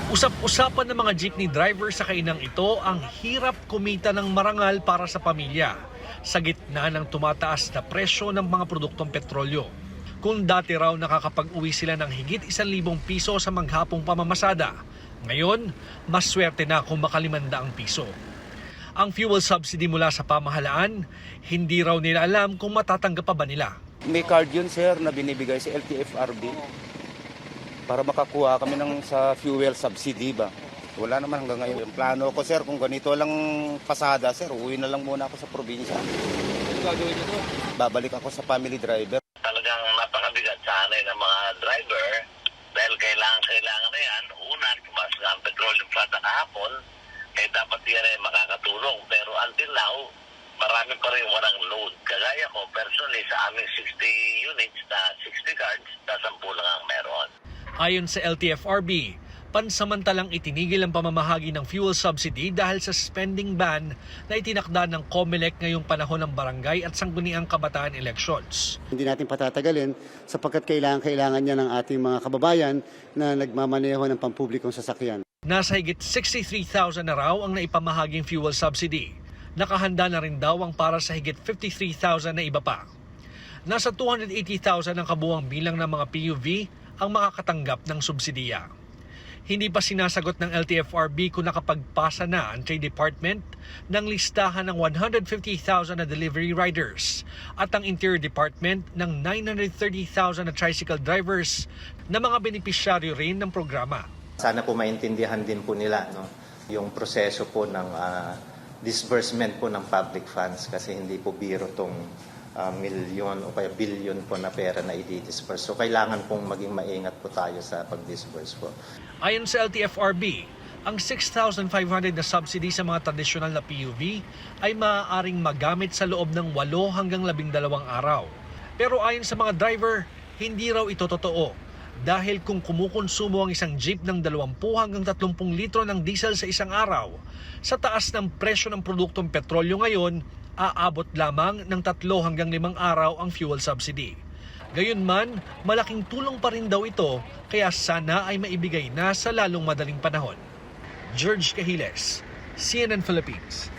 Usap-usapan ng mga jeepney driver sa kainang ito ang hirap kumita ng marangal para sa pamilya sa gitna ng tumataas na presyo ng mga produktong petrolyo. Kung dati raw nakakapag-uwi sila ng higit 1,000 piso sa maghapong pamamasada, ngayon mas swerte na kung maka-500 piso. Ang fuel subsidy mula sa pamahalaan, hindi raw nila alam kung matatanggap pa ba nila. May card yun, sir, na binibigay sa LTFRB para makakuha kami sa fuel subsidy ba. Wala naman hanggang ngayon. Yung plano ko, sir, kung ganito lang pasada, sir, uwi na lang muna ako sa probinsya. Ano gagawin nyo doon? Babalik ako sa family driver. Talagang napakabigat sa akin ng mga driver dahil kailangan na yan. Una, tumaas nga ang petroleum plata kahapon, kaya dapat yan ay makakatulong. Pero until now, marami pa rin walang load. Kagaya ko, personally, sa aming 60 units na 60 cards, 10 lang ang meron. Ayon sa LTFRB, pansamantalang itinigil ang pamamahagi ng fuel subsidy dahil sa spending ban na itinakda ng COMELEC ngayong panahon ng barangay at sangguniang kabataan elections. Hindi natin patatagalin sapagkat kailangan niya ng ating mga kababayan na nagmamaneho ng pampublikong sasakyan. Nasa higit 63,000 na raw ang naipamahaging fuel subsidy. Nakahanda na rin daw ang para sa higit 53,000 na iba pa. Nasa 280,000 ang kabuuang bilang ng mga PUV ang makakatanggap ng subsidiya. Hindi pa sinasagot ng LTFRB kung nakapagpasa na ang Trade Department ng listahan ng 150,000 na delivery riders at ang Interior Department ng 930,000 na tricycle drivers na mga benepisyaryo rin ng programa. Sana po maintindihan din po nila yung proseso po ng disbursement po ng public funds kasi hindi po biro tong milyon o kaya bilyon po na pera na i-disperse. So kailangan pong maging maingat po tayo sa pag-disperse po. Ayon sa LTFRB, ang 6,500 na subsidy sa mga tradisyonal na PUV ay maaaring magamit sa loob ng 8 hanggang 12 araw. Pero ayon sa mga driver, hindi raw ito totoo. Dahil kung kumukonsumo ang isang jeep ng 20 hanggang 30 litro ng diesel sa isang araw, sa taas ng presyo ng produktong petrolyo ngayon, aabot lamang ng 3 hanggang 5 araw ang fuel subsidy. Gayunman, malaking tulong pa rin daw ito, kaya sana ay maibigay na sa lalong madaling panahon. George Cahiles, CNN Philippines.